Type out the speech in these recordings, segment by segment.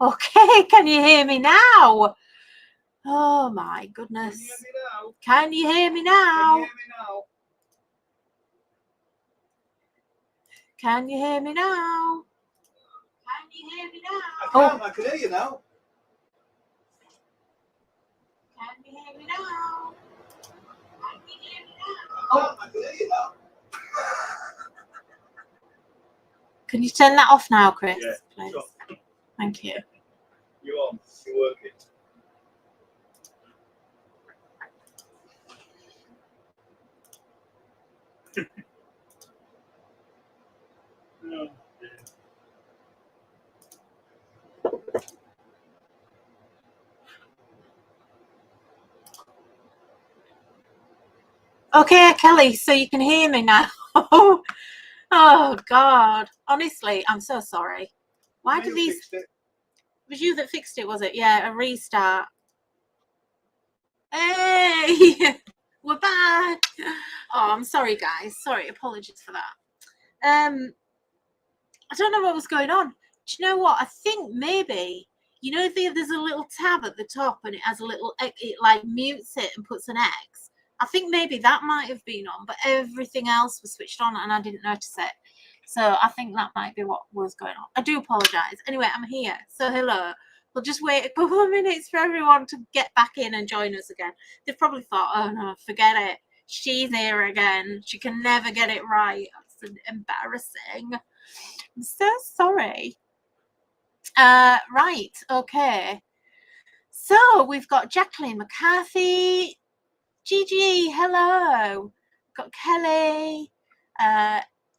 Okay, can you hear me now? Oh my goodness. Can you hear me now? Can you hear me now? Can you hear me now? I can hear you now. Can you hear me now? Can you hear me now? Oh, I can hear you now. Can you turn that off now, Chris? Yeah, please? sure. Thank you. You're on. You're working. Oh, dear. Okay, Kelly, so you can hear me now. Oh God. Honestly, I'm so sorry. Why do these... It was you that fixed it, was it? Yeah, a restart. Hey, we're back. Oh, I'm sorry, guys. Sorry, apologies for that. I don't know what was going on. Do you know what? I think maybe, you know, there's a little tab at the top and it has a little, it like mutes it and puts an X. I think maybe that might have been on, but everything else was switched on and I didn't notice it. So I think that might be what was going on. I do apologize. Anyway, I'm here. So hello. We'll just wait a couple of minutes for everyone to get back in and join us again. They've probably thought, oh no, forget it. She's here again. She can never get it right. That's embarrassing. I'm so sorry. Right, okay. So we've got Jacqueline McCarthy. Gigi, hello. Got Kelly.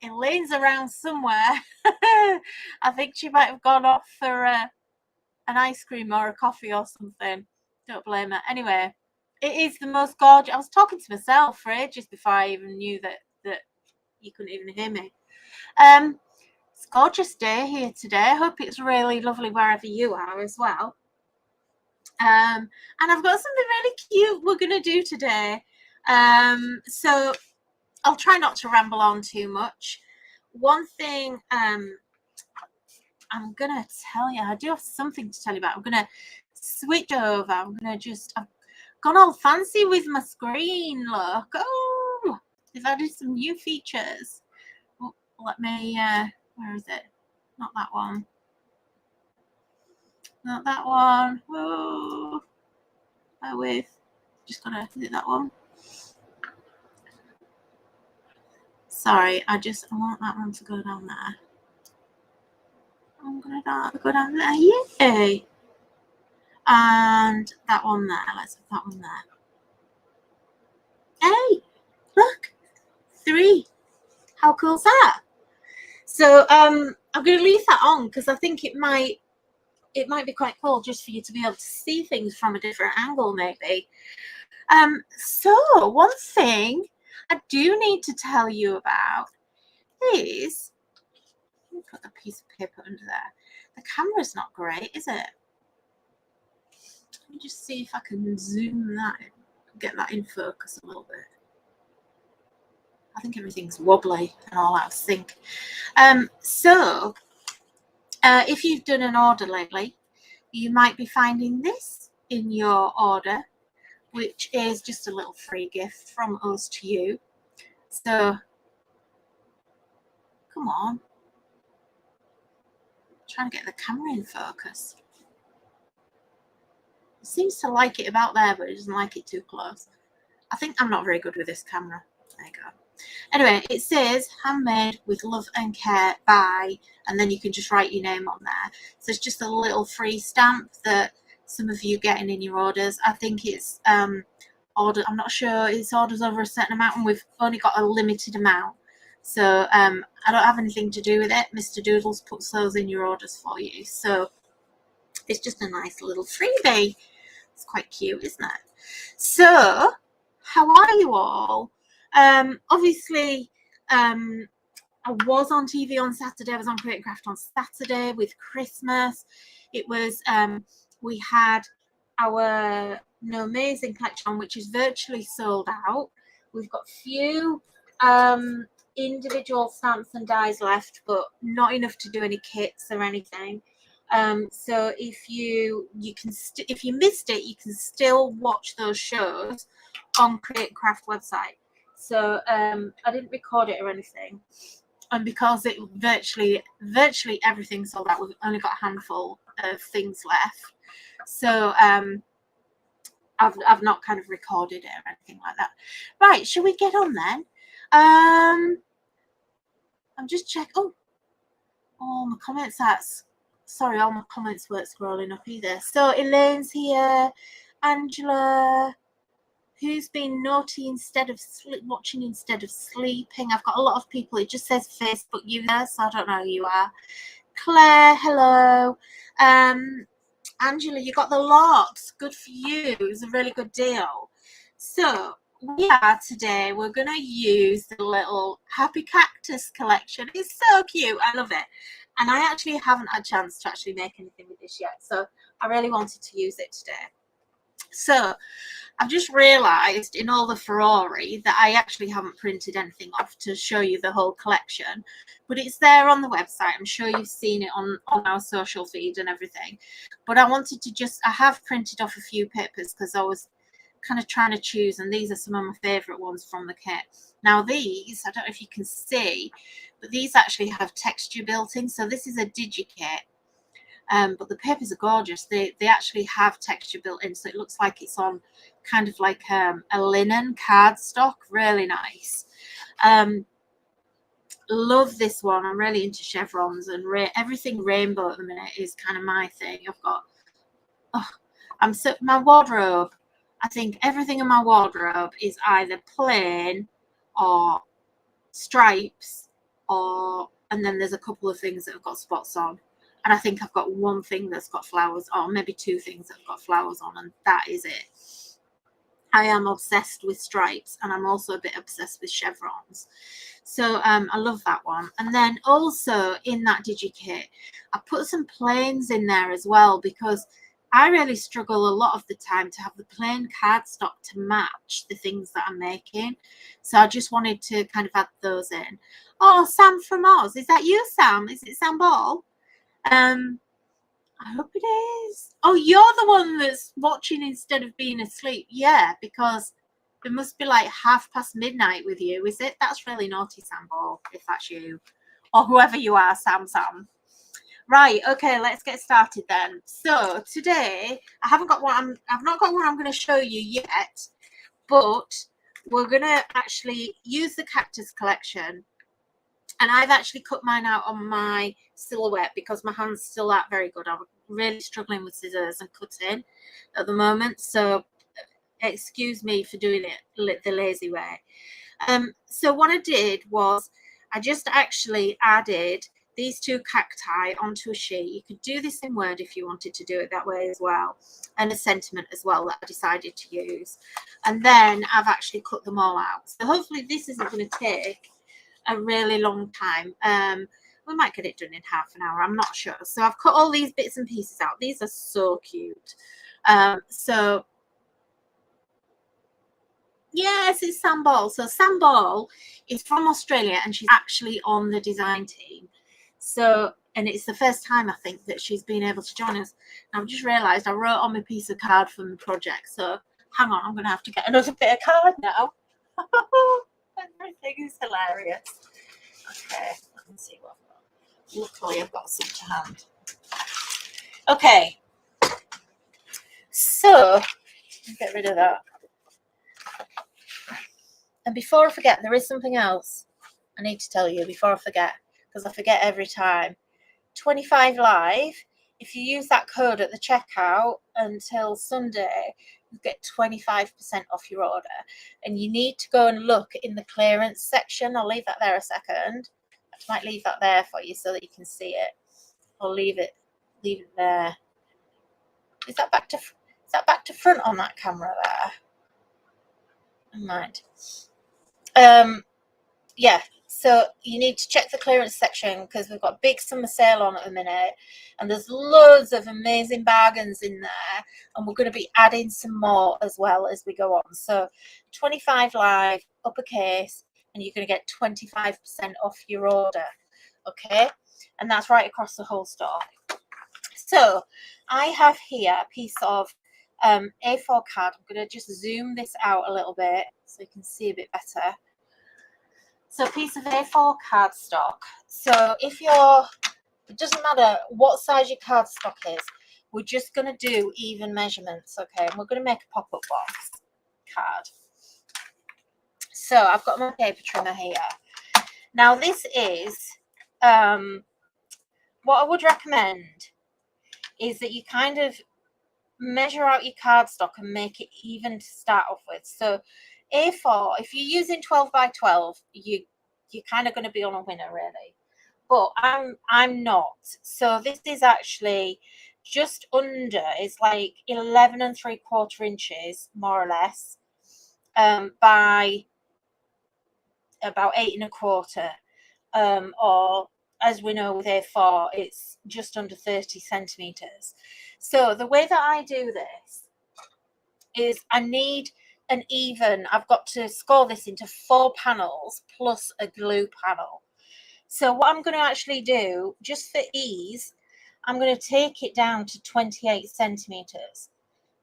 Elaine's around somewhere. I think she might have gone off for an ice cream or a coffee or something. Don't blame her. Anyway, it is the most gorgeous. I was talking to myself for ages before I even knew that you couldn't even hear me. It's a gorgeous day here today. I hope it's really lovely wherever you are as well. And I've got something really cute we're going to do today. So I'll try not to ramble on too much. One thing I'm going to tell you, I do have something to tell you about. I'm going to switch over. I've gone all fancy with my screen. Look. Oh, they've added some new features. Oh, let me, where is it? Not that one. Not that one. Oh, bear with. Just gotta do that one. Sorry, I want that one to go down there. I'm gonna go down there. Yay! And that one there. Let's have that one there. Hey, look, 3. How cool is that? So I'm gonna leave that on because I think it might be quite cool just for you to be able to see things from a different angle, maybe. So one thing I do need to tell you about is, let me put the piece of paper under there. The camera's not great, is it? Let me just see if I can zoom that in, get that in focus a little bit. I think everything's wobbly and all out of sync. So if you've done an order lately, you might be finding this in your order, which is just a little free gift from us to you. So, come on. I'm trying to get the camera in focus. It seems to like it about there, but it doesn't like it too close. I think I'm not very good with this camera. There you go. Anyway, it says handmade with love and care by, and then you can just write your name on there. So it's just a little free stamp that some of you getting in your orders. I think it's order. I'm not sure. It's orders over a certain amount, and we've only got a limited amount. So I don't have anything to do with it. Mr. Doodles puts those in your orders for you. So it's just a nice little freebie. It's quite cute, isn't it? So how are you all? Obviously, I was on TV on Saturday. I was on Create and Craft on Saturday with Christmas. It was, we had our amazing collection, which is virtually sold out. We've got few individual stamps and dies left, but not enough to do any kits or anything. So if you can if you missed it, you can still watch those shows on Create Craft website. So I didn't record it or anything, and because it virtually everything sold out, we've only got a handful of things left. So I've not kind of recorded it or anything like that. Right, shall we get on then? I'm just checking. Oh, my comments. Sorry, all my comments weren't scrolling up either. So Elaine's here. Angela, who's been naughty instead of watching instead of sleeping? I've got a lot of people. It just says Facebook user, so I don't know who you are. Claire, hello. Angela, you got the lot. Good for you. It was a really good deal. So we're going to use the little Happy Cactus collection. It's so cute. I love it. And I actually haven't had a chance to actually make anything with this yet. So I really wanted to use it today. So I've just realised in all the Ferrari that I actually haven't printed anything off to show you the whole collection, but it's there on the website. I'm sure you've seen it on our social feed and everything. But I wanted to I have printed off a few papers because I was kind of trying to choose, and these are some of my favourite ones from the kit. Now these, I don't know if you can see, but these actually have texture built in. So this is a DigiKit. But the papers are gorgeous. They actually have texture built in, so it looks like it's on kind of like a linen cardstock. Really nice. Love this one. I'm really into chevrons, and everything rainbow at the minute is kind of my thing. I've got my wardrobe. I think everything in my wardrobe is either plain or stripes, and then there's a couple of things that have got spots on. And I think I've got one thing that's got flowers on, maybe two things that have got flowers on, and that is it. I am obsessed with stripes, and I'm also a bit obsessed with chevrons. So I love that one. And then also in that DigiKit, I put some plains in there as well, because I really struggle a lot of the time to have the plain cardstock to match the things that I'm making. So I just wanted to kind of add those in. Oh, Sam from Oz. Is that you, Sam? Is it Sam Ball? I hope it is. Oh, you're the one that's watching instead of being asleep. Yeah, because it must be like midnight with you, is it? That's really naughty, Sam Ball, if that's you. Or whoever you are, Sam. Right, okay, let's get started then. So today, I've not got one I'm going to show you yet, but we're going to actually use the cactus collection. And I've actually cut mine out on my silhouette because my hand's still not very good. I'm really struggling with scissors and cutting at the moment. So excuse me for doing it the lazy way. So what I did was I just actually added these two cacti onto a sheet. You could do this in Word if you wanted to do it that way as well. And a sentiment as well that I decided to use. And then I've actually cut them all out. So hopefully this isn't going to take a really long time. We might get it done in half an hour, I'm not sure. So I've cut all these bits and pieces out. These are so cute. So yes, it's Sam Ball. So Sam Ball is from Australia, and she's actually on the design team. So, and it's the first time I think that she's been able to join us. And I've just realized I wrote on my piece of card from the project, so hang on, I'm gonna have to get another bit of card now. Everything is hilarious. Okay, let me see what I've got. Luckily, I've got some to hand. Okay, so get rid of that. And before I forget, there is something else I need to tell you before I forget, because I forget every time. 25 Live, if you use that code at the checkout until Sunday, you get 25% off your order. And you need to go and look in the clearance section. I'll leave that there a second. I might leave that there for you so that you can see it. I'll leave it there. Is that back to front on that camera there? I might. Yeah, so you need to check the clearance section because we've got big summer sale on at the minute, and there's loads of amazing bargains in there, and we're going to be adding some more as well as we go on. So 25 Live, uppercase, and you're going to get 25% off your order. Okay, and that's right across the whole store. So I have here a piece of A4 card. I'm going to just zoom this out a little bit so you can see a bit better. So a piece of A4 cardstock. So if you're, it doesn't matter what size your cardstock is, we're just going to do even measurements, okay? And we're going to make a pop-up box card. So I've got my paper trimmer here. Now this is, what I would recommend is that you kind of measure out your cardstock and make it even to start off with. So A4, if you're using 12 by 12, you're kind of going to be on a winner really. But I'm not. So this is actually just under, it's like 11 3/4 inches, more or less, by about 8 1/4, or as we know with A4, it's just under 30 centimeters. So the way that I do this is I need an even, I've got to score this into 4 panels plus a glue panel. So what I'm going to actually do, just for ease, I'm going to take it down to 28 centimeters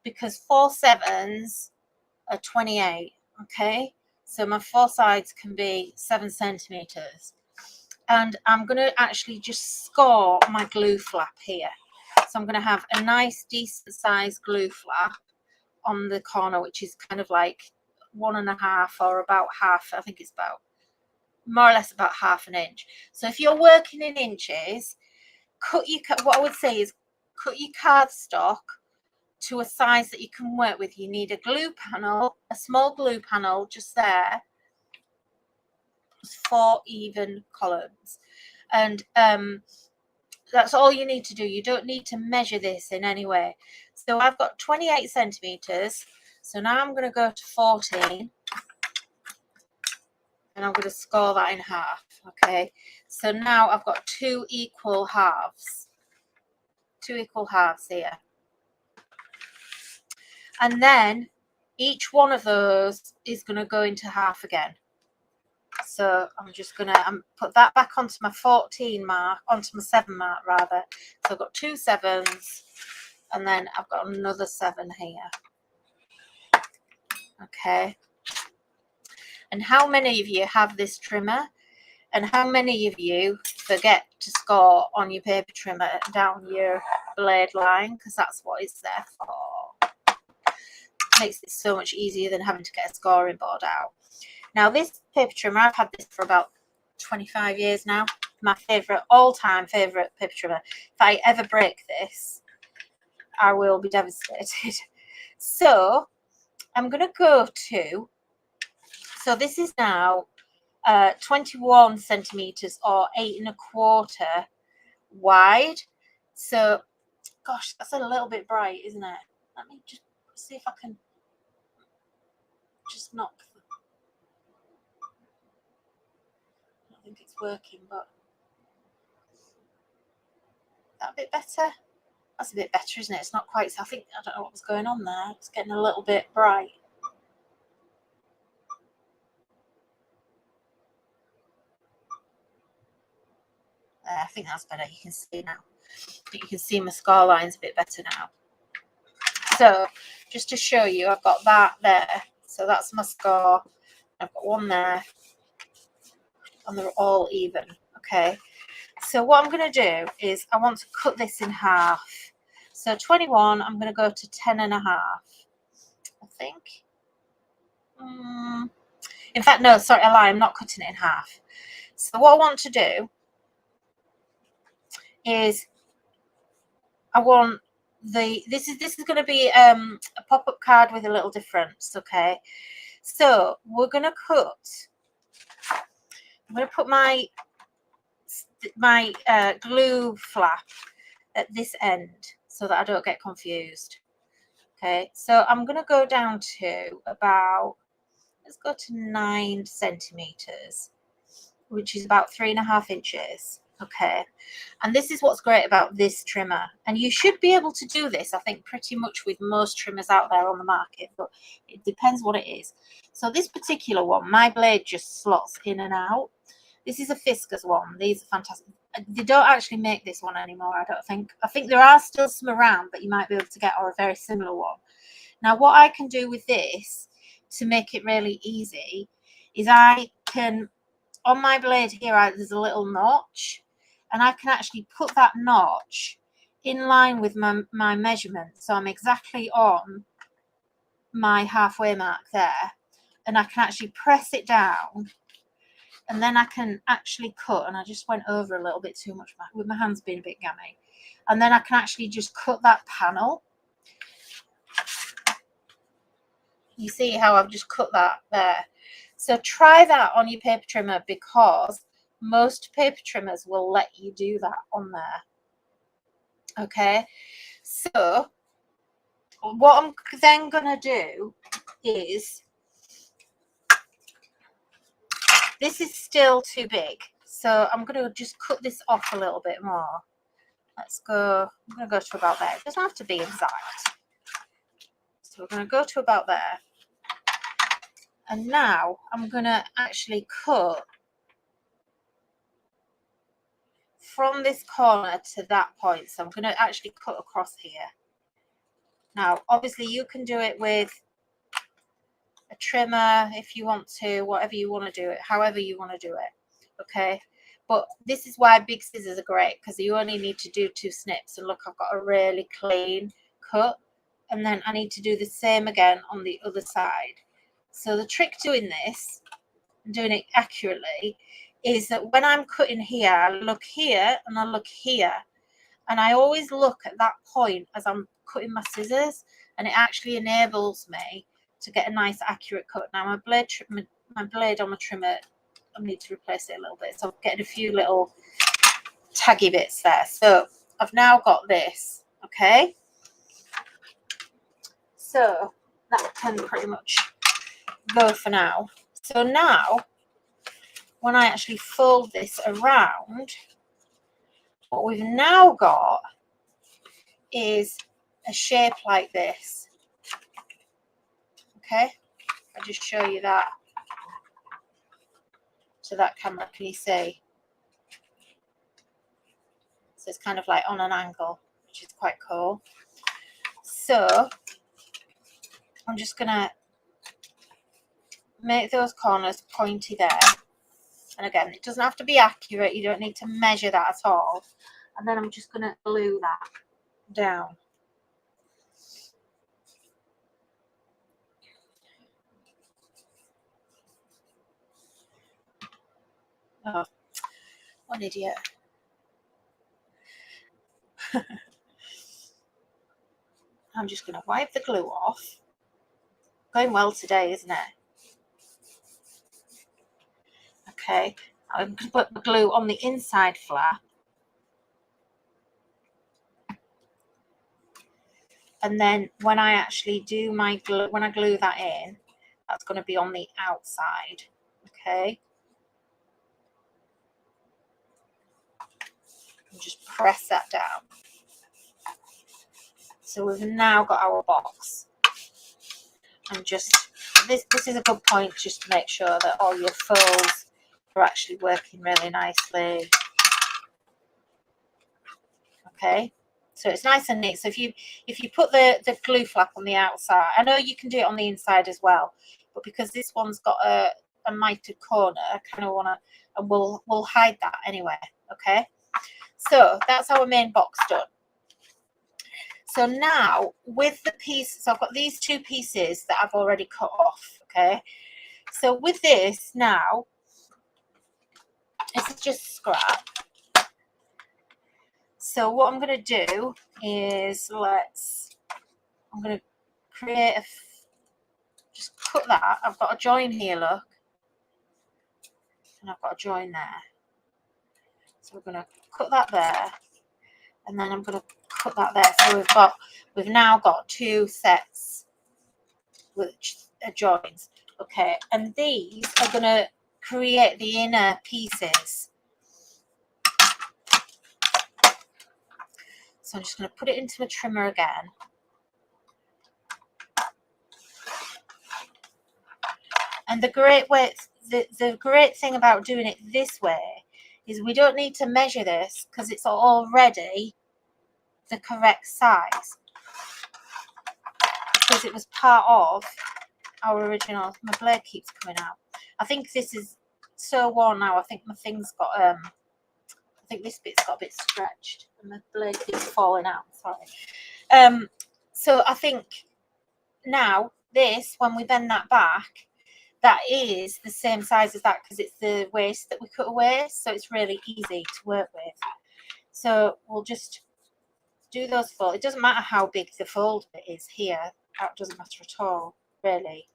because 4 7s are 28, okay? So my 4 sides can be 7 centimeters. And I'm going to actually just score my glue flap here. So I'm going to have a nice decent sized glue flap on the corner, which is kind of like 1.5 or about half. I think it's about more or less about ½ inch. So if you're working in inches, what I would say is cut your cardstock to a size that you can work with. You need a glue panel, a small glue panel just there, 4 even columns, and that's all you need to do. You don't need to measure this in any way. So I've got 28 centimeters. So now I'm going to go to 14 and I'm going to score that in half. Okay, so now I've got 2 equal halves. 2 equal halves here. And then each one of those is going to go into half again. So I'm just going to put that back onto my 14 mark, onto my 7 mark rather. So I've got 2 7s and then I've got another 7 here. Okay. And how many of you have this trimmer? And how many of you forget to score on your paper trimmer down your blade line? Because that's what it's there for. Makes it so much easier than having to get a scoring board out. Now this paper trimmer, I've had this for about 25 years now. My favourite, all-time favourite paper trimmer. If I ever break this, I will be devastated. So I'm going to go to, so this is now 21 centimeters or 8 1/4 wide. So, gosh, that's a little bit bright, isn't it? Let me just see if I can just knock. I don't think it's working, but that a bit better? That's a bit better, isn't it? It's not quite, I think, I don't know what was going on there. It's getting a little bit bright. I think that's better. You can see now. You can see my score line's a bit better now. So just to show you, I've got that there. So that's my score. I've got one there. And they're all even. Okay. So what I'm going to do is I want to cut this in half. So 21, I'm going to go to 10 1/2. I think. In fact, no, sorry, I lie. I'm not cutting it in half. So what I want to do is I want this is going to be a pop-up card with a little difference. Okay, so we're going to cut. I'm going to put my glue flap at this end so that I don't get confused. Okay, so I'm going to go down to about, let's go to 9 centimeters, which is about 3 1/2 inches. Okay, and this is what's great about this trimmer, and you should be able to do this, I think, pretty much with most trimmers out there on the market, but it depends what it is. So this particular one, my blade just slots in and out, This is a Fiskars one. These are fantastic. They don't actually make this one anymore, I don't think. I think there are still some around that you might be able to get, or a very similar one. Now, what I can do with this to make it really easy is I can, on my blade here, there's a little notch, and I can actually put that notch in line with my measurement. So I'm exactly on my halfway mark there, and I can actually press it down, and then I can actually cut, and I just went over a little bit too much with my hands being a bit gammy, and then I can actually just cut that panel. You see how I've just cut that there? So try that on your paper trimmer, because most paper trimmers will let you do that on there. Okay, so what I'm then gonna do is, this is still too big, so I'm gonna just cut this off a little bit more. Let's go, I'm gonna go to about there. It doesn't have to be exact. So we're gonna go to about there. And now I'm gonna actually cut from this corner to that point. So I'm gonna actually cut across here. Now, obviously you can do it with a trimmer if you want to, whatever you want to do it, however you want to do it, okay? But this is why big scissors are great, because you only need to do 2 snips. And look, I've got a really clean cut, and then I need to do the same again on the other side. So the trick doing this, doing it accurately, is that when I'm cutting here, I look here and I look here, and I always look at that point as I'm cutting my scissors, and it actually enables me to get a nice accurate cut. Now my blade on my trimmer, I need to replace it a little bit, so I'm getting a few little taggy bits there. So I've now got this, okay? So that can pretty much go for now. So now, when I actually fold this around, what we've now got is a shape like this. Okay, I'll just show you that to that camera. Can you see? So it's kind of like on an angle, which is quite cool. So I'm just gonna make those corners pointy there. And again, it doesn't have to be accurate. You don't need to measure that at all. And then I'm just gonna glue that down. Oh, what an idiot. I'm just going to wipe the glue off. Going well today, isn't it? Okay, I'm going to put the glue on the inside flap. And then when I actually do my glue, when I glue that in, that's going to be on the outside. Okay. And just press that down. So we've now got our box. And just, this is a good point just to make sure that all your folds are actually working really nicely. Okay, so it's nice and neat. So if you put the glue flap on the outside, I know you can do it on the inside as well, but because this one's got a mitered corner, I kind of want to, and we'll hide that anyway. Okay, so that's our main box done. So now with the piece, so I've got these 2 pieces that I've already cut off. Okay, so with this now, this is just scrap. So what I'm going to do is I'm going to create just cut that. I've got a join here, look. And I've got a join there. So we're going to cut that there. And then I'm going to cut that there. So we've now got 2 sets which are joins. Okay, and these are going to create the inner pieces. So I'm just going to put it into my trimmer again. And the great way, the great thing about doing it this way is we don't need to measure this because it's already the correct size, because it was part of our original. My blade keeps coming out. I think this is so worn now. I think my thing's got I think this bit's got a bit stretched and my blade keeps falling out. Sorry. So I think now this, when we bend that back, that is the same size as that because it's the waist that we cut away, so it's really easy to work with. So we'll just do those fold. It doesn't matter how big the fold is here. That doesn't matter at all, really.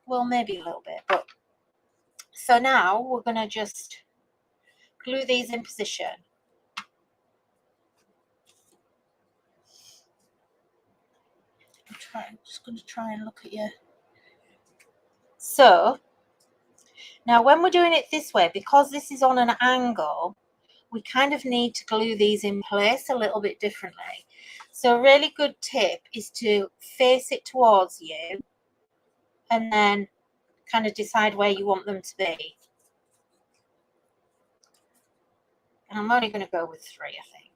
Well, maybe a little bit, but so now we're going to just glue these in position. I'm just going to try and look at you. So now when we're doing it this way, because this is on an angle, we kind of need to glue these in place a little bit differently. So a really good tip is to face it towards you and then kind of decide where you want them to be. And I'm only going to go with 3, I think.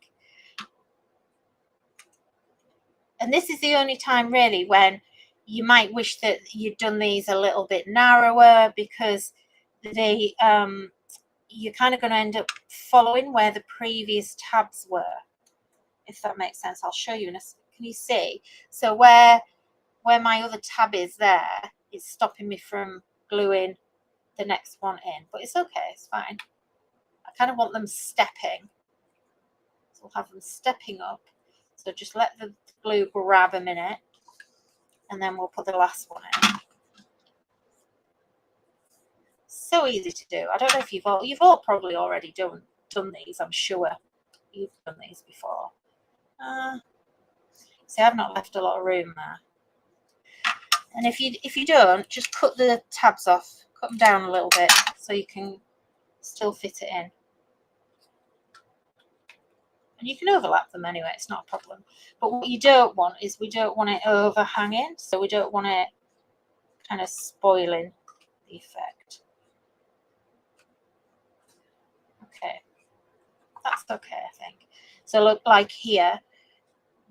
And this is the only time really when you might wish that you'd done these a little bit narrower, because they you're kind of going to end up following where the previous tabs were, if that makes sense. I'll show you in a second. Can you see? So where my other tab is there, it's stopping me from gluing the next one in, but it's okay, it's fine. I kind of want them stepping, so we'll have them stepping up. So just let the glue grab a minute and then we'll put the last one in. So easy to do. I don't know if you've all probably already done these. I'm sure you've done these before. See, I've not left a lot of room there. And if you don't, just cut the tabs off, cut them down a little bit so you can still fit it in. And you can overlap them anyway, it's not a problem. But what you don't want is, we don't want it overhanging, so we don't want it kind of spoiling the effect. Okay, that's okay, I think. So look, like here,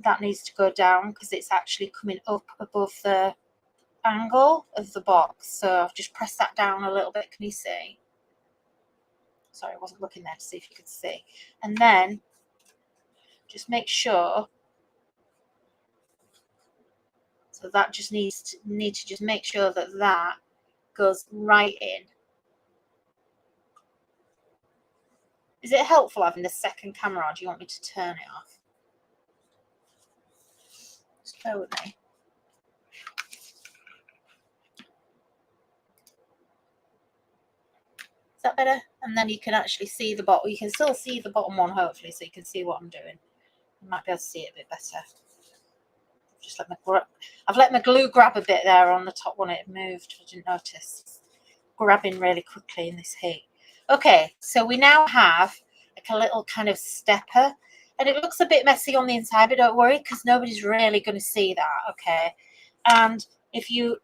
that needs to go down because it's actually coming up above the angle of the box. So I've just pressed that down a little bit. Can you see? Sorry, I wasn't looking there to see if you could see. And then just make sure, so that just need to just make sure that that goes right in. Is it helpful having the second camera, or do you want me to turn it off? Just bear with me. Is that better? And then you can actually see the bottom. You can still see the bottom one, hopefully, so you can see what I'm doing. You might be able to see it a bit better. Just I've let my glue grab a bit there on the top one. It moved. I didn't notice. It's grabbing really quickly in this heat. Okay, so we now have like a little kind of stepper, and it looks a bit messy on the inside, but don't worry, because nobody's really going to see that. Okay, and if you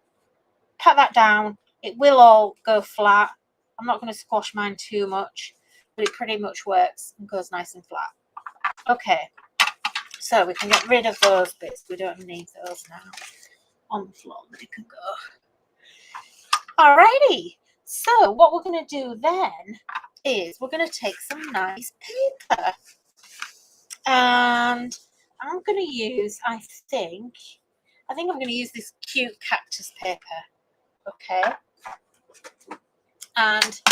pat that down, it will all go flat. I'm not going to squash mine too much, but it pretty much works and goes nice and flat. Okay, so we can get rid of those bits. We don't need those now on the floor. They can go. Alrighty. So what we're going to do then is we're going to take some nice paper, and I'm going to use, I think I'm going to use this cute cactus paper. Okay, and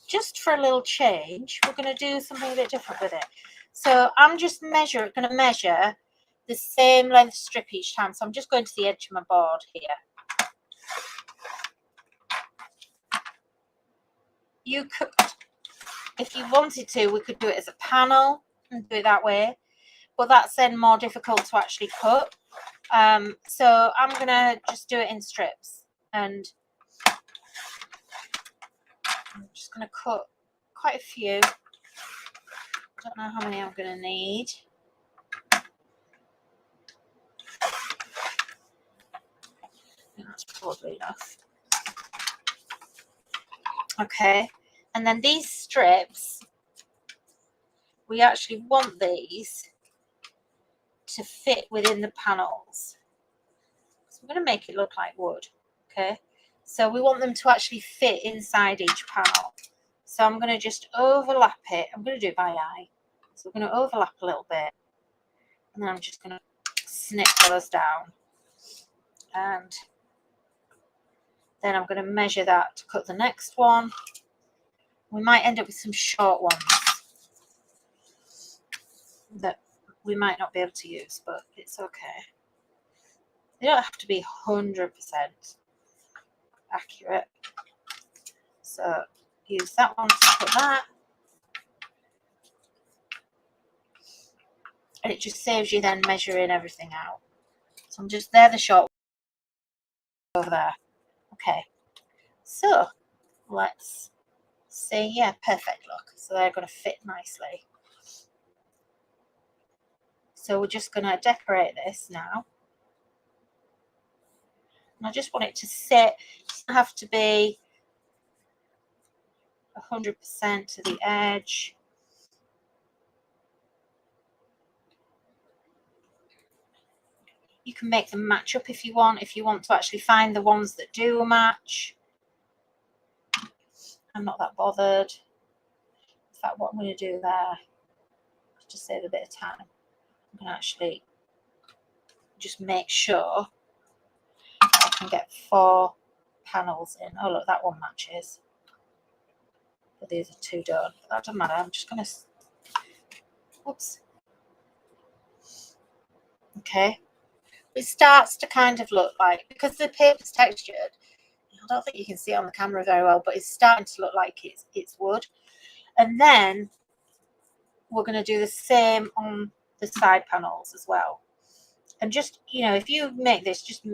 just for a little change, we're going to do something a bit different with it. So I'm just going to measure the same length strip each time. So I'm just going to the edge of my board here. You could, if you wanted to, we could do it as a panel and do it that way, but that's then more difficult to actually cut. So I'm going to just do it in strips, and I'm just going to cut quite a few. I don't know how many I'm going to need. I think that's probably enough. Okay, and then these strips, we actually want these to fit within the panels. So we're going to make it look like wood. Okay, so we want them to actually fit inside each panel. So I'm going to just overlap it. I'm going to do it by eye. So we're going to overlap a little bit, and then I'm just going to snip those down. And then I'm going to measure that to cut the next one. We might end up with some short ones that we might not be able to use, but it's okay. They don't have to be 100% accurate. So use that one to put that. And it just saves you then measuring everything out. So I'm just there, the short over there. Okay. So let's see. Yeah, perfect. Look. So they're going to fit nicely. So we're just going to decorate this now. And I just want it to sit. It doesn't have to be 100% to the edge. You can make them match up if you want to actually find the ones that do match. I'm not that bothered. In fact, what I'm going to do there, just save a bit of time, I'm going to actually just make sure I can get 4 panels in. Oh, look, that one matches. But these are 2 done. But that doesn't matter. I'm just going to... Whoops. Okay. It starts to kind of look like, because the paper's textured, I don't think you can see it on the camera very well, but it's starting to look like it's wood. And then we're going to do the same on the side panels as well. And just, you know, if you make this, just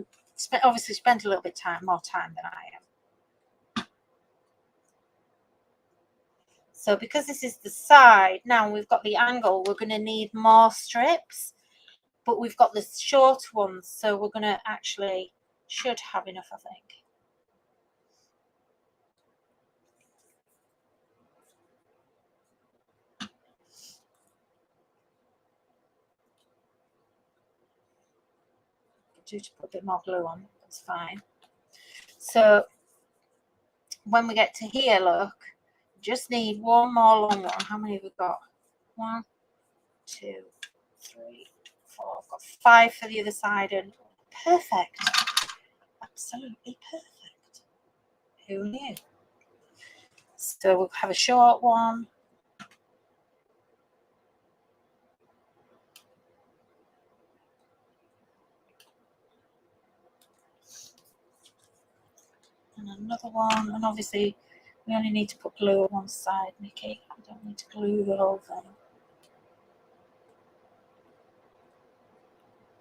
obviously spend a little bit more time than I am. So because this is the side, now we've got the angle, we're going to need more strips, but we've got the short ones, so we're going to actually should have enough, I think. Do to put a bit more glue on, that's fine. So when we get to here, look, just need one more long one. How many have we got? 1, 2, 3, 4. I've got 5 for the other side, and perfect. Absolutely perfect. Who knew? So we'll have a short one. And another one, and obviously we only need to put glue on one side, Nikki. We don't need to glue the whole thing.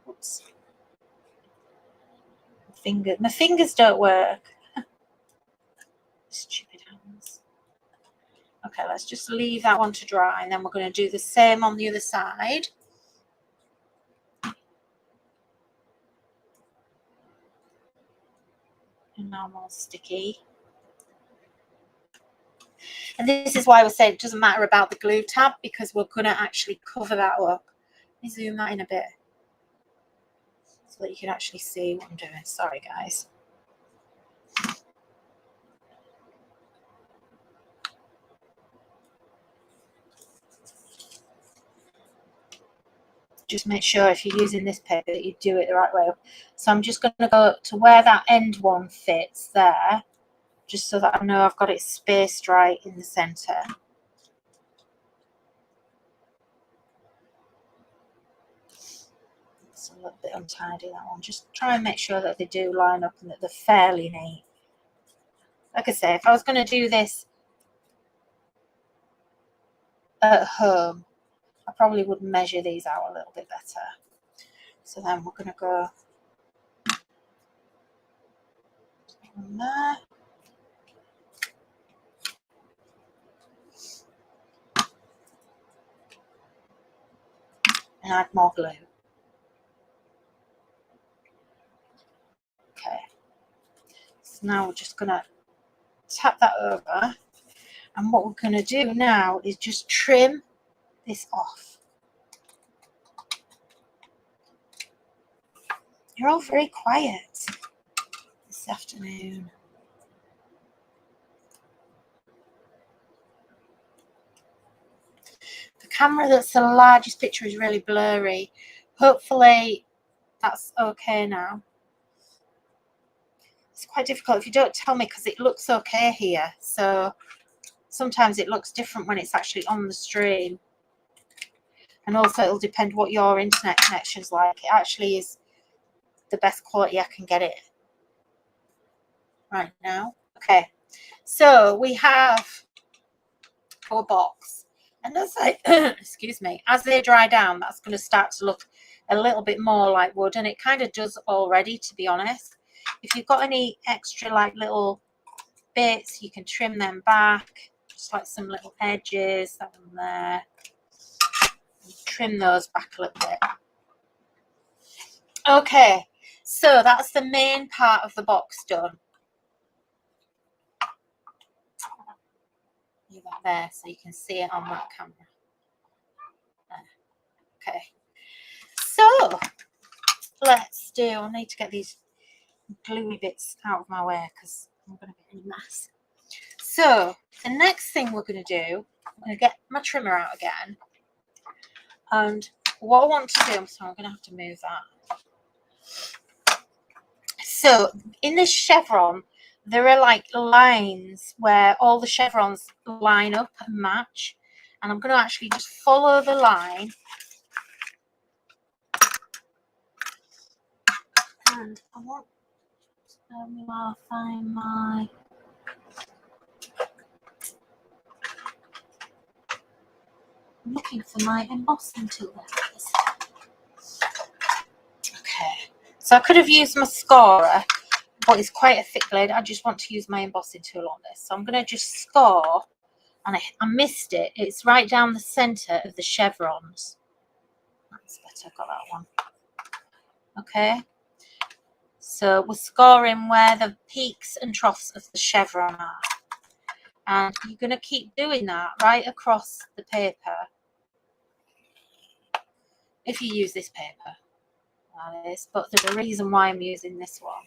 Oops. My fingers don't work. Stupid hands. Okay, let's just leave that one to dry, and then we're going to do the same on the other side. And now more sticky. And this is why we're saying it doesn't matter about the glue tab, because we're going to actually cover that up. Let me zoom that in a bit so that you can actually see what I'm doing. Sorry, guys. Just make sure if you're using this paper that you do it the right way. So I'm just going to go to where that end one fits there, just so that I know I've got it spaced right in the center. It's a little bit untidy, that one. Just try and make sure that they do line up and that they're fairly neat. Like I say, if I was going to do this at home, I probably would measure these out a little bit better. So then we're going to go from there. And add more glue. Okay. So now we're just going to tap that over. And what we're going to do now is just trim this off. You're all very quiet this afternoon. The camera that's the largest picture is really blurry. Hopefully that's okay now. It's quite difficult if you don't tell me because it looks okay here. So sometimes it looks different when it's actually on the stream. And also it'll depend what your internet connection's like. It actually is the best quality I can get it right now. Okay, so we have our box. And as I, excuse me, as they dry down, that's going to start to look a little bit more like wood. And it kind of does already, to be honest. If you've got any extra like little bits, you can trim them back. Just like some little edges, that one there. Trim those back a little bit. Okay, so that's the main part of the box done. Leave that there so you can see it on that camera. There. Okay, so let's do, I need to get these gluey bits out of my way because I'm going to get a mess. So the next thing we're going to do, I'm going to get my trimmer out again. And what I want to do, so I'm going to have to move that. So in this chevron, there are like lines where all the chevrons line up and match. And I'm going to actually just follow the line. And I want, I'll find my, I'm looking for my embossing tool. Okay, so I could have used mascara, but it's quite a thick blade. I just want to use my embossing tool on this. So I'm going to just score, and I missed it. It's right down the center of the chevrons. That's better, got that one. Okay, so we're scoring where the peaks and troughs of the chevron are. And you're going to keep doing that right across the paper. If you use this paper, that is, but there's a reason why I'm using this one.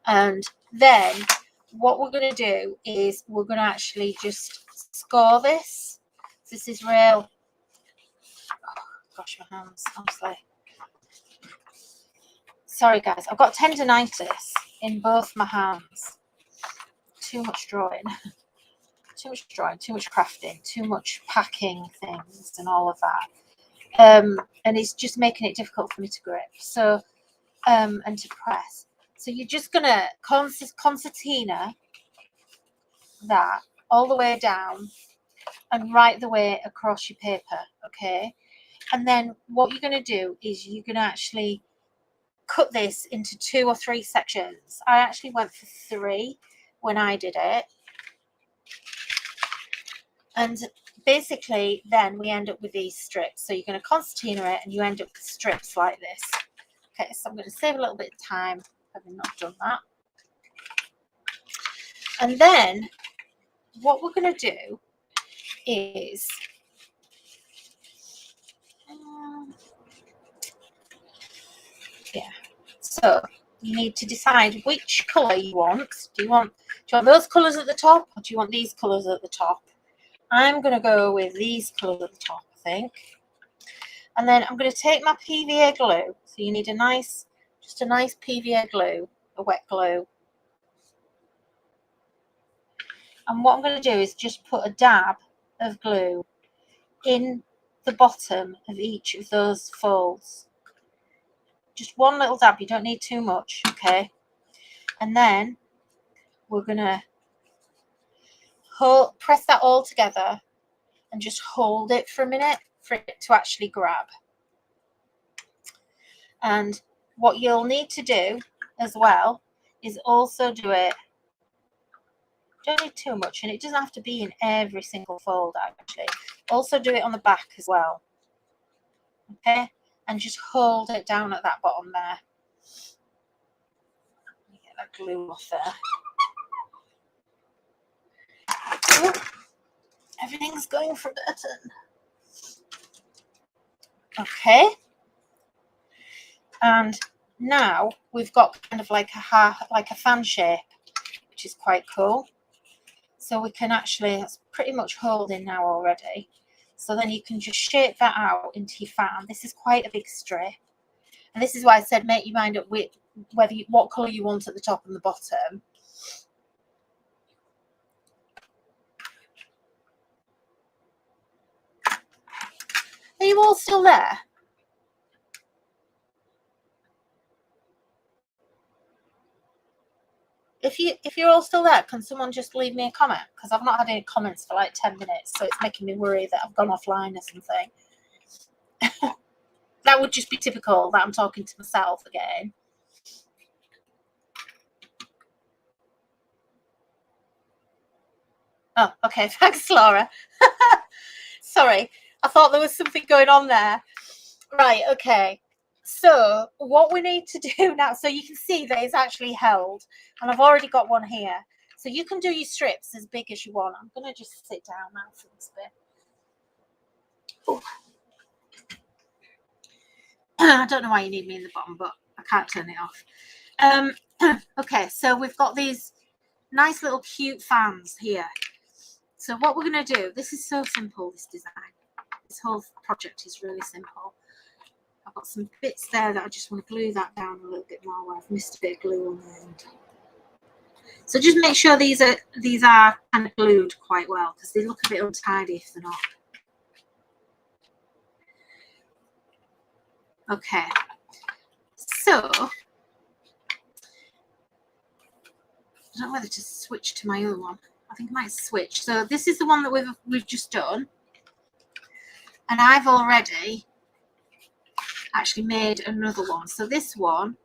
And then what we're going to do is we're going to actually just score this. This is real, oh, gosh, my hands, honestly. Sorry guys, I've got tendonitis in both my hands. Too much drawing. Too much drawing, too much crafting, too much packing things and all of that. And it's just making it difficult for me to grip. So, and to press. So you're just going to concertina that all the way down and right the way across your paper, okay? And then what you're going to do is you're going to actually cut this into 2 or 3 sections. I actually went for 3 when I did it. And basically then we end up with these strips. So you're going to concertina it and you end up with strips like this. Okay, so I'm going to save a little bit of time having not done that. And then what we're going to do is so you need to decide which colour you want. Do you want those colours at the top, or do you want these colours at the top? I'm going to go with these colours at the top, I think. And then I'm going to take my PVA glue. So you need just a nice PVA glue, a wet glue. And what I'm going to do is just put a dab of glue in the bottom of each of those folds. Just one little dab, you don't need too much, okay? And then we're going to press that all together and just hold it for a minute for it to actually grab. And what you'll need to do as well is also do it, don't need too much, and it doesn't have to be in every single fold actually. Also do it on the back as well, okay? And just hold it down at that bottom there. Let me get that glue off there. Oh, everything's going for a button. Okay. And now we've got kind of like a fan shape, which is quite cool. So we can actually, it's pretty much holding now already. So then you can just shape that out into your fan. This is quite a big strip. And this is why I said make your mind up with what colour you want at the top and the bottom. Are you all still there? If you're all still there, can someone just leave me a comment? Because I've not had any comments for like 10 minutes, so it's making me worry that I've gone offline or something. That would just be typical that I'm talking to myself again. Oh, okay. Thanks, Laura. Sorry, I thought there was something going on there. Right, okay. So what we need to do now, so you can see that it's actually held, and I've already got one here. So you can do your strips as big as you want. I'm going to just sit down now for this bit. Ooh. I don't know why you need me in the bottom, but I can't turn it off. Okay, so we've got these nice little cute fans here. So what we're going to do, this is so simple, this design. This whole project is really simple. I've got some bits there that I just want to glue that down a little bit more where I've missed a bit of glue on the end. So just make sure these are kind of glued quite well, because they look a bit untidy if they're not. Okay, so I don't know whether to switch to my other one. I think I might switch. So this is the one that we've just done, and I've already actually made another one. So this one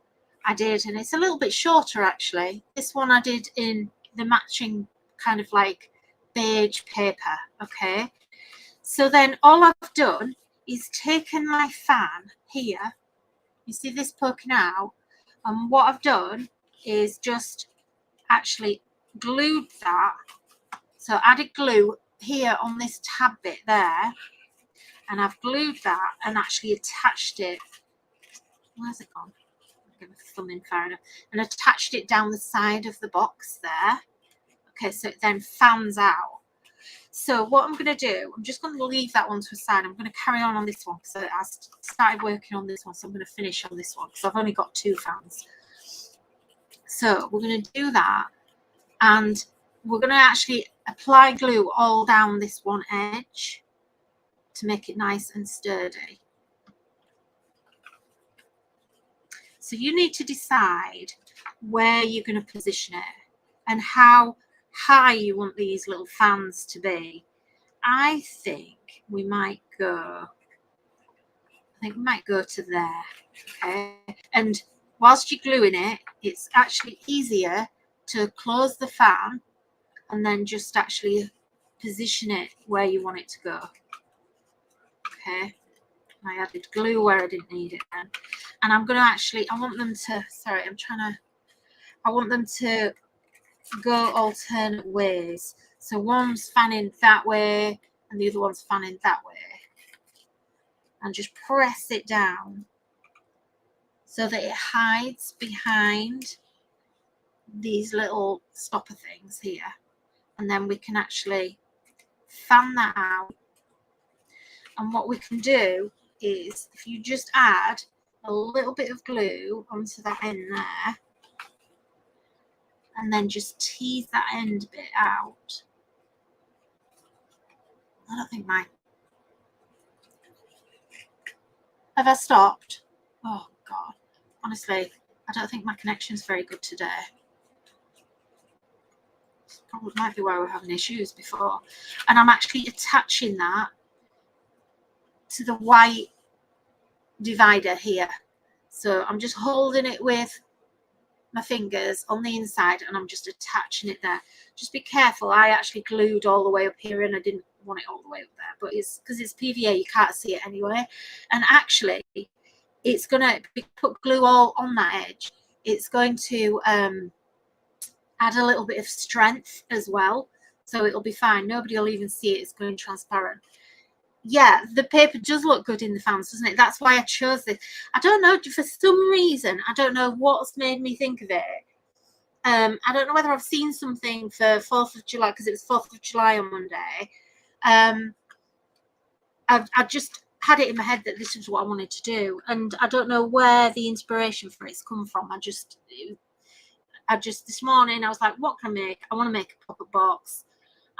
I did, and it's a little bit shorter actually. This one I did in the matching kind of like beige paper. Okay, so then all I've done is taken my fan here, you see this poking out, and what I've done is just actually glued that. So added glue here on this tab bit there, and I've glued that and actually attached it. Where's it gone? Give a thumb in far enough, and attached it down the side of the box there. Okay, so it then fans out. So what I'm going to do, I'm just going to leave that one to a side. I'm going to carry on this one because I started working on this one, so I'm going to finish on this one because I've only got 2 fans. So we're going to do that, and we're going to actually apply glue all down this one edge to make it nice and sturdy. So you need to decide where you're going to position it and how high you want these little fans to be. I think we might go to there. Okay, and whilst you're gluing it, it's actually easier to close the fan and then just actually position it where you want it to go. Okay, I added glue where I didn't need it then, and I'm going to actually, I want them to go alternate ways. So one's fanning that way and the other one's fanning that way, and just press it down so that it hides behind these little stopper things here, and then we can actually fan that out. And what we can do is, if you just add a little bit of glue onto that end there, and then just tease that end bit out. I don't think mine. Have I stopped? Oh God, honestly, I don't think my connection's very good today. Probably might be where we're having issues before. And I'm actually attaching that to the white divider here. So I'm just holding it with my fingers on the inside, and I'm just attaching it there. Just be careful, I actually glued all the way up here and I didn't want it all the way up there, but it's because it's PVA, you can't see it anyway. And actually it's going to put glue all on that edge. It's going to add a little bit of strength as well. so it'll be fine. Nobody will even see it. It's going transparent. Yeah, the paper does look good in the fans, doesn't it? That's why I chose this. I don't know, for some reason, I don't know what's made me think of it. I don't know whether I've seen something for 4th of July, because it was 4th of July on Monday. I just had it in my head that this was what I wanted to do, and I don't know where the inspiration for it's come from. I just this morning I was like, what can I make? I want to make a pop-up box.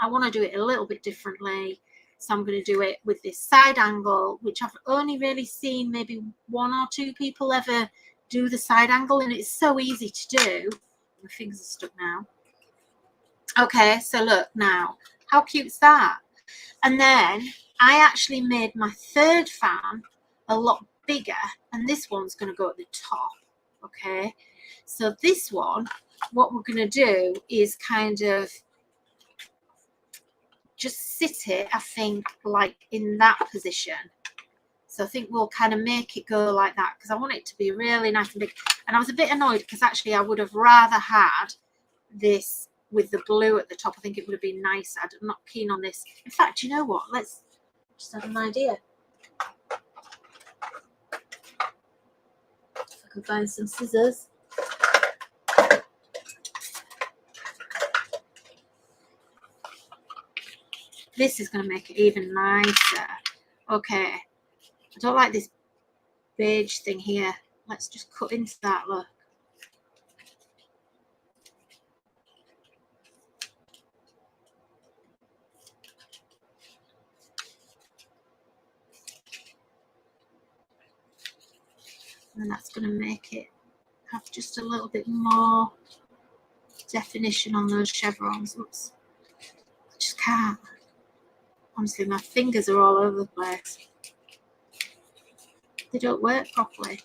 I want to do it a little bit differently, so I'm going to do it with this side angle, which I've only really seen maybe 1 or 2 people ever do the side angle, and it's so easy to do. My fingers are stuck now. Okay, so look now, how cute's that? And then I actually made my 3rd fan a lot bigger, and this one's going to go at the top. Okay, so this one, what we're going to do is kind of just sit it, I think, like in that position. So I think we'll kind of make it go like that, because I want it to be really nice and big. And I was a bit annoyed because actually I would have rather had this with the blue at the top. I think it would have been nicer. I'm not keen on this. In fact, you know what? Let's just have an idea. If I can find some scissors. This is going to make it even nicer. Okay. I don't like this beige thing here. Let's just cut into that, look. And that's going to make it have just a little bit more definition on those chevrons. Oops. I just can't. Honestly, my fingers are all over the place. They don't work properly.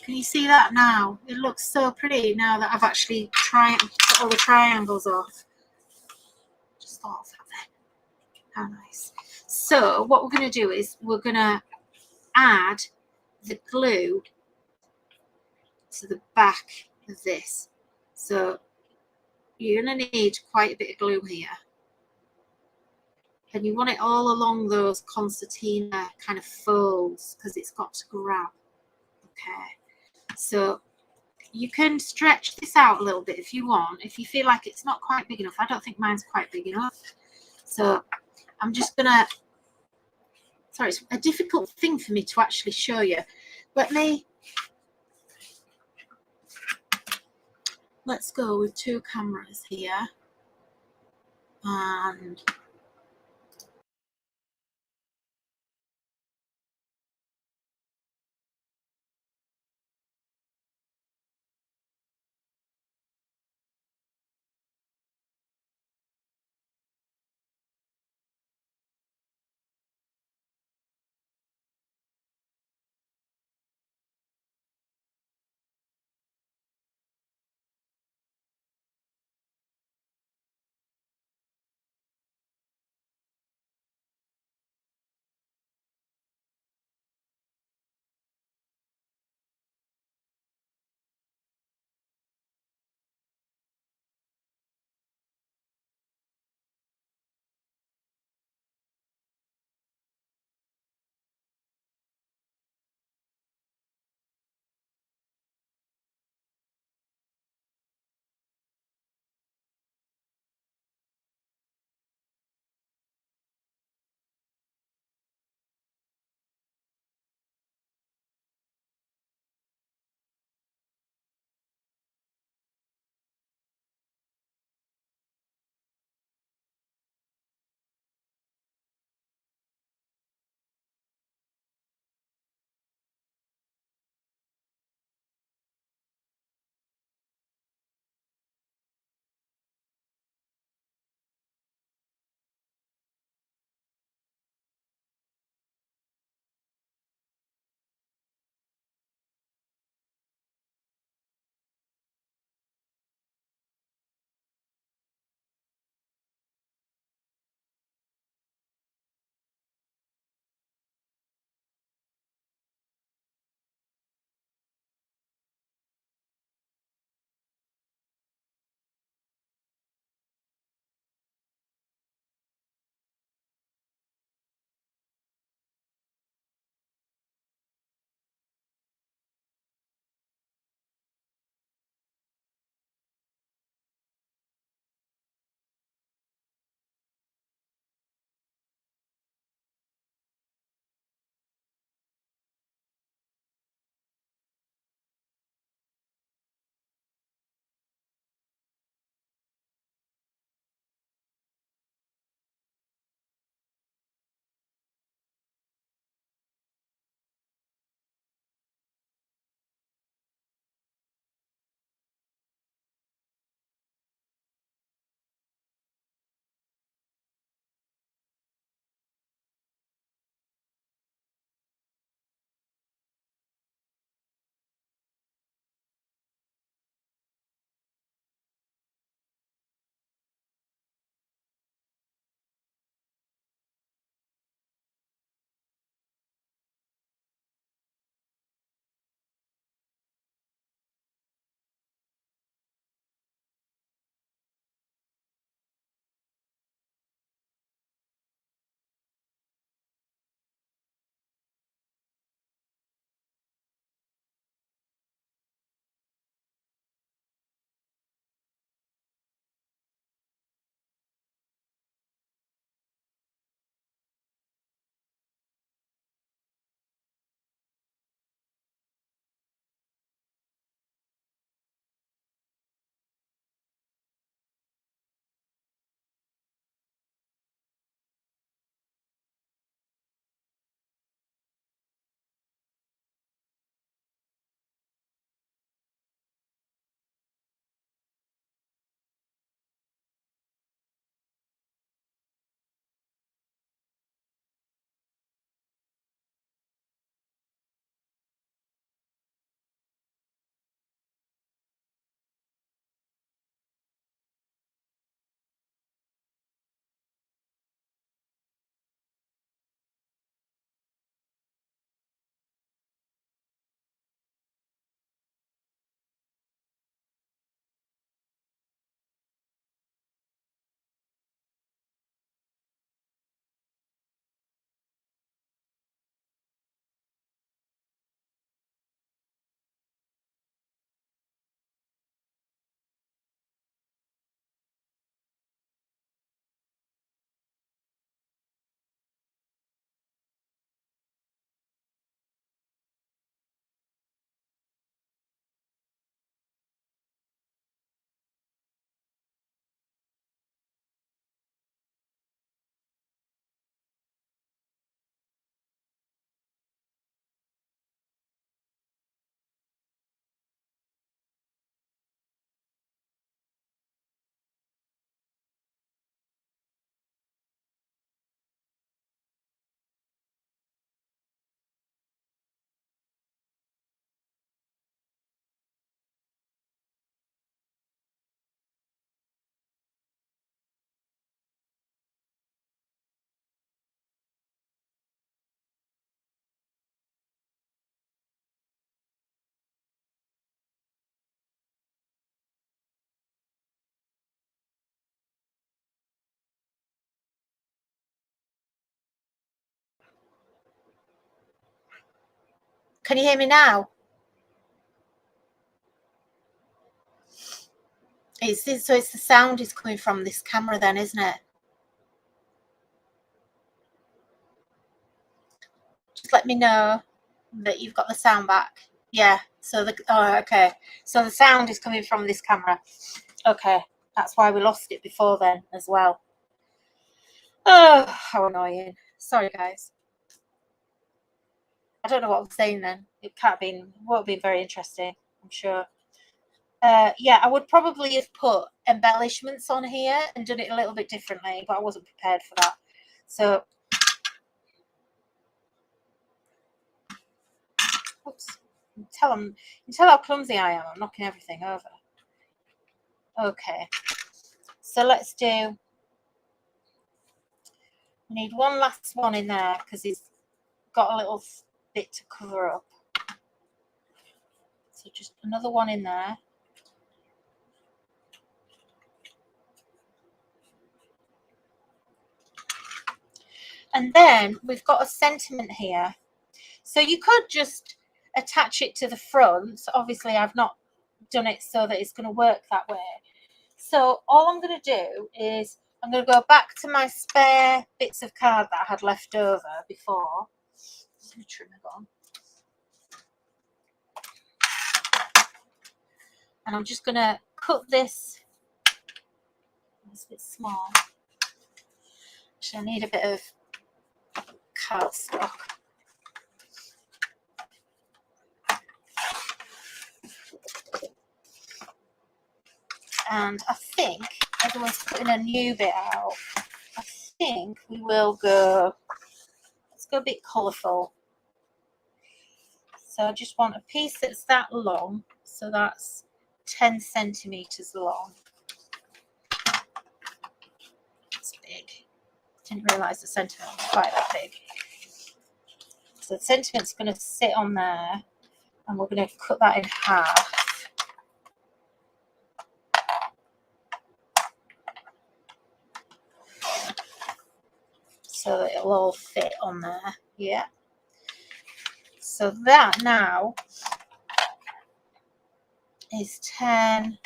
Can you see that now? It looks so pretty now that I've actually put all the triangles off. Just thought of that then. How nice. So what we're going to do is we're going to add the glue to the back of this. So you're going to need quite a bit of glue here. And you want it all along those concertina kind of folds, because it's got to grab. Okay. So you can stretch this out a little bit if you want, if you feel like it's not quite big enough. I don't think mine's quite big enough. So I'm just gonna, sorry, it's a difficult thing for me to actually show you. Let's go with 2 cameras here. And Can you hear me now? So it's the sound is coming from this camera then, isn't it? Just let me know that you've got the sound back. Yeah, so okay. So the sound is coming from this camera. Okay, that's why we lost it before then as well. Oh, how annoying. Sorry, guys. I don't know what I'm saying then. It can't be, won't be very interesting, I'm sure. Yeah, I would probably have put embellishments on here and done it a little bit differently, but I wasn't prepared for that. So, oops. You can tell how clumsy I am. I'm knocking everything over. Okay. So let's do, we need one last one in there because it's got a little bit to cover up. So just another one in there. And then we've got a sentiment here. So you could just attach it to the front. Obviously, I've not done it so that it's going to work that way. So all I'm going to do is I'm going to go back to my spare bits of card that I had left over before. Just going to trim it on. And I'm just going to cut this. It's a bit small. Actually, I need a bit of cardstock. And I think everyone's putting a new bit out. I think we will go, let's go a bit colourful. So I just want a piece that's that long. So that's 10 centimetres long. It's big. Didn't realise the sentiment was quite that big. So the sentiment's going to sit on there and we're going to cut that in half. So that it'll all fit on there. Yeah. So that now is 10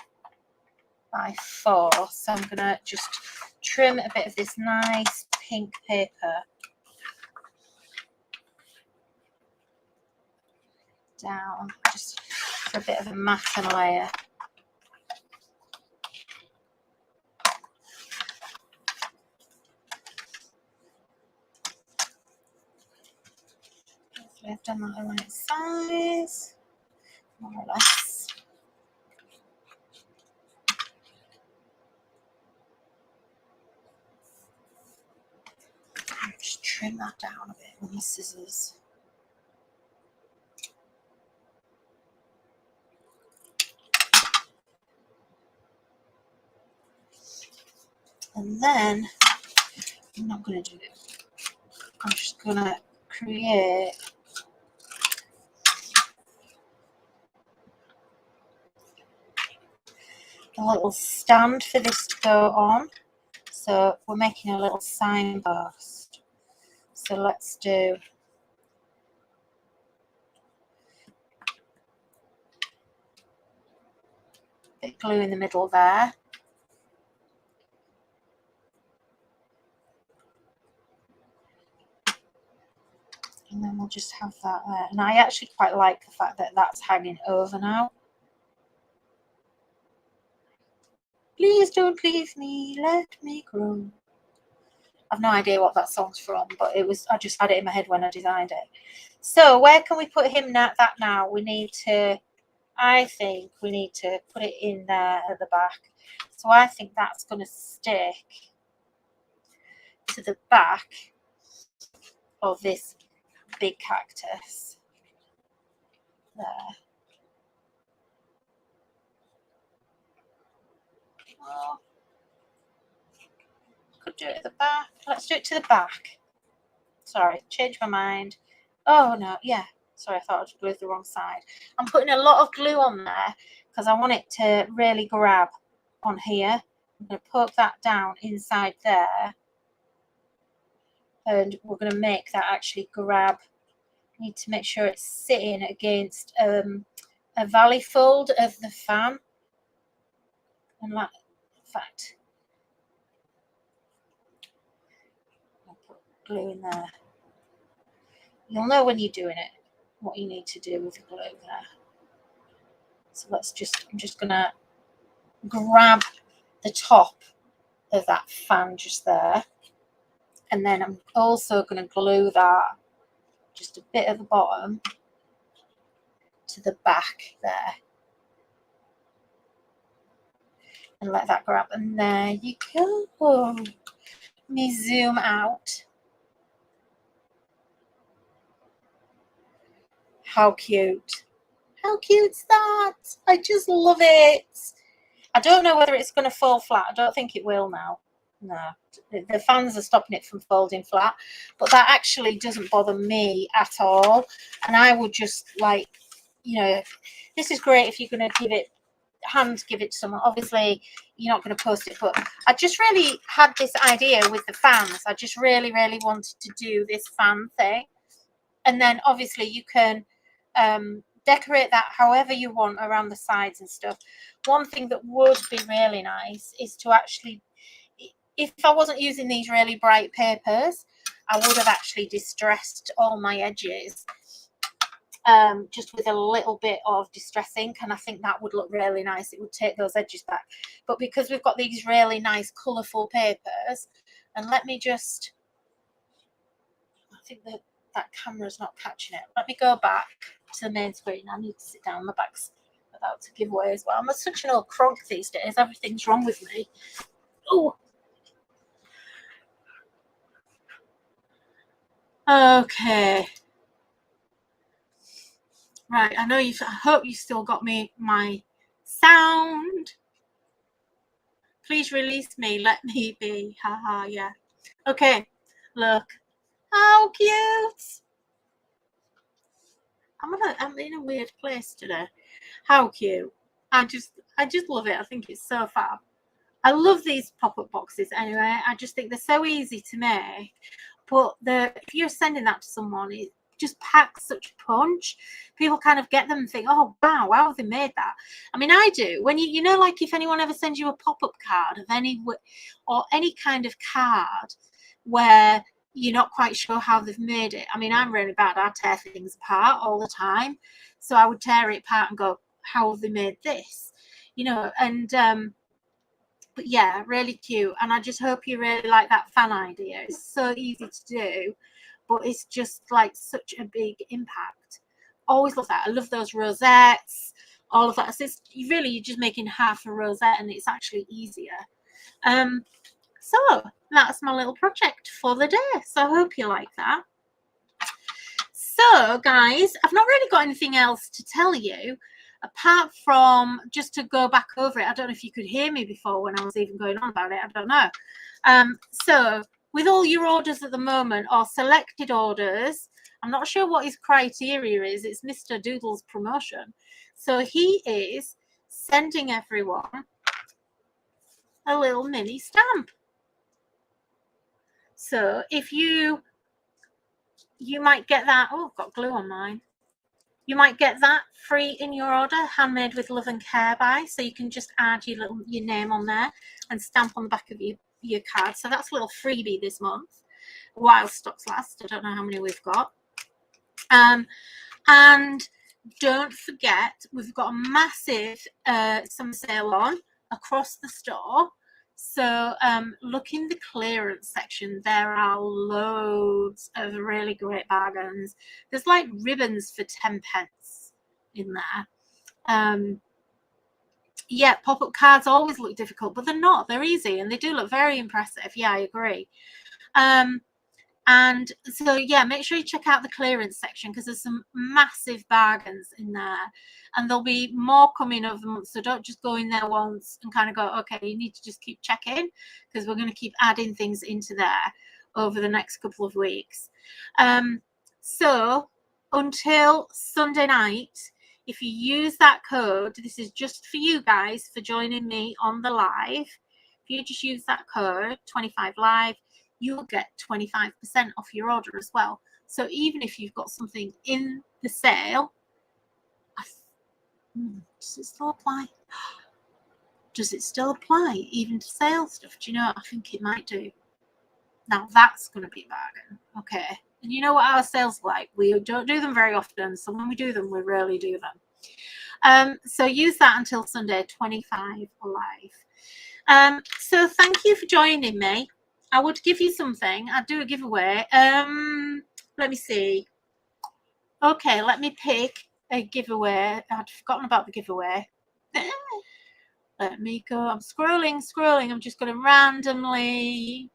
by 4. So I'm going to just trim a bit of this nice pink paper down just for a bit of a matte layer. Hopefully I've done that the right size, more or less. Just trim that down a bit with my scissors. And then I'm not going to do it. I'm just going to create a little stand for this to go on. So we're making a little signpost. So let's do a bit of glue in the middle there. And then we'll just have that there. And I actually quite like the fact that that's hanging over now. Please don't leave me, let me grow. I've no idea what that song's from, but it was, I just had it in my head when I designed it. So where can we put him now? We need to, I think we need to put it in there at the back. So I think that's going to stick to the back of this big cactus there. Oh, could do it at the back. Let's do it to the back. Sorry, changed my mind. Oh no, yeah. Sorry, I thought I'd glued the wrong side. I'm putting a lot of glue on there because I want it to really grab on here. I'm going to poke that down inside there. And we're going to make that actually grab You need to make sure it's sitting against a valley fold of the fan. And that, in fact, I'll put glue in there. You'll know when you're doing it what you need to do with the glue there. So I'm just gonna grab the top of that fan just there, and then I'm also gonna glue that just a bit at the bottom to the back there, and let that grab. And there you go. Let me zoom out. How cute. How cute's that? I just love it. I don't know whether it's going to fall flat. I don't think it will now. No, the fans are stopping it from folding flat, but that actually doesn't bother me at all. And I would just like, you know, this is great if you're going to give it to someone. Obviously you're not going to post it, but I just really had this idea with the fans. I just really wanted to do this fan thing, and then obviously you can decorate that however you want around the sides and stuff. One thing that would be really nice is to actually, if I wasn't using these really bright papers, I would have actually distressed all my edges just with a little bit of distress ink, and I think that would look really nice. It would take those edges back. But because we've got these really nice colourful papers, and let me just, I think that camera's not catching it. Let me go back to the main screen. I need to sit down. My back's about to give way as well. I'm such an old croak these days. Everything's wrong with me. Oh. Okay. Right. I hope you still got my sound. Please release me. Let me be. Haha. Yeah. Okay. Look. How cute. I'm in a weird place today. How cute. I just love it. I think it's so fab. I love these pop-up boxes anyway. I just think they're so easy to make. But if you're sending that to someone, it just packs such a punch. People kind of get them and think, oh wow, how have they made that? I mean, I do. When you know, like if anyone ever sends you a pop-up card of any kind of card where you're not quite sure how they've made it. I mean, I'm really bad. I tear things apart all the time. So I would tear it apart and go, how have they made this? You know, and but yeah, really cute. And I just hope you really like that fan idea. It's so easy to do, but it's just like such a big impact. Always love that. I love those rosettes, all of that. So you're just making half a rosette, and it's actually easier. So that's my little project for the day. So I hope you like that. So guys, I've not really got anything else to tell you apart from just to go back over it. I don't know if you could hear me before when I was even going on about it. I don't know. So with all your orders at the moment, or selected orders, I'm not sure what his criteria is. It's Mr. Doodle's promotion. So he is sending everyone a little mini stamp. So if you might get that. Oh, I've got glue on mine. You might get that free in your order, handmade with love and care by. So you can just add your name on there and stamp on the back of your card. So that's a little freebie this month while stocks last. I don't know how many we've got. And don't forget, we've got a massive summer sale on across the store. So look in the clearance section. There are loads of really great bargains. There's like ribbons for 10 pence in there. Yeah, pop-up cards always look difficult, but they're not. They're easy and they do look very impressive. Yeah, I agree. And so yeah, make sure you check out the clearance section because there's some massive bargains in there, and there'll be more coming over the month. So don't just go in there once and kind of go, okay, you need to just keep checking, because we're going to keep adding things into there over the next couple of weeks. So until Sunday night, if you use that code, this is just for you guys for joining me on the live. If you just use that code 25live, you'll get 25% off your order as well. So even if you've got something in the sale, does it still apply? Does it still apply even to sale stuff? Do you know? I think it might do. Now that's going to be a bargain. Okay. And you know what our sales are like? We don't do them very often. So when we do them, we rarely do them. So use that until Sunday, 25 live. So thank you for joining me. I would give you something. I'd do a giveaway. Let me see. Okay, let me pick a giveaway. I'd forgotten about the giveaway. Let me go. I'm scrolling. I'm just going to randomly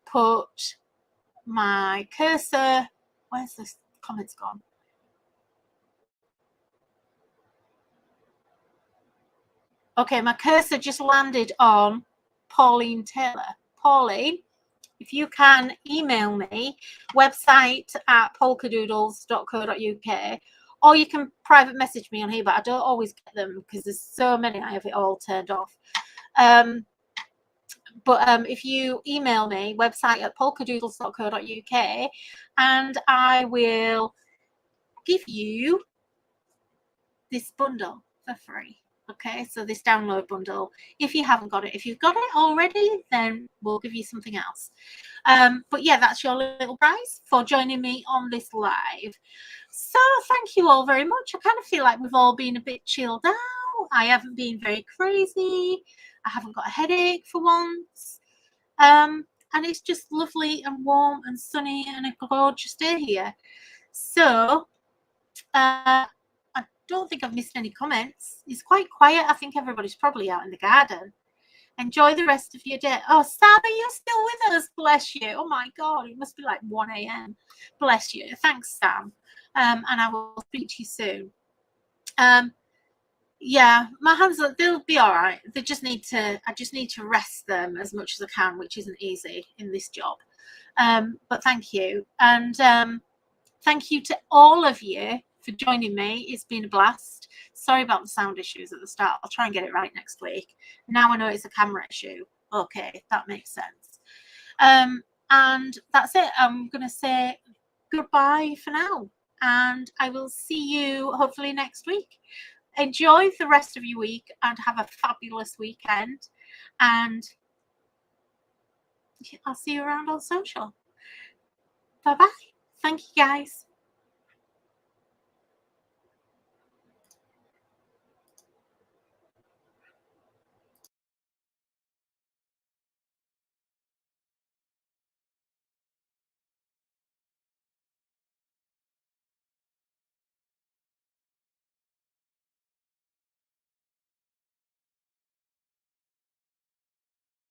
put my cursor. Where's this comments gone? Okay, my cursor just landed on Pauline Taylor. Pauline, if you can email me, website at polkadoodles.co.uk, or you can private message me on here, but I don't always get them because there's so many. I have it all turned off. But if you email me, website at polkadoodles.co.uk, and I will give you this bundle for free. Okay, so this download bundle, if you haven't got it. If you've got it already, then we'll give you something else. But yeah, that's your little prize for joining me on this live. So thank you all very much. I kind of feel like we've all been a bit chilled out. I haven't been very crazy. I haven't got a headache for once. And it's just lovely and warm and sunny and a gorgeous day here. So I don't think I've missed any comments. It's quite quiet. I think everybody's probably out in the garden. Enjoy the rest of your day. Oh, Sam, are you still with us? Bless you. Oh my God, it must be like 1 a.m. Bless you. Thanks, Sam. And I will speak to you soon. Yeah, my hands, they'll be all right. I just need to rest them as much as I can, which isn't easy in this job. But thank you. And thank you to all of you for joining me. It's been a blast. Sorry about the sound issues at the start. I'll try and get it right next week. Now I know it's a camera issue. Okay, that makes sense. And that's it. I'm going to say goodbye for now. And I will see you hopefully next week. Enjoy the rest of your week and have a fabulous weekend. And I'll see you around on social. Bye-bye. Thank you, guys.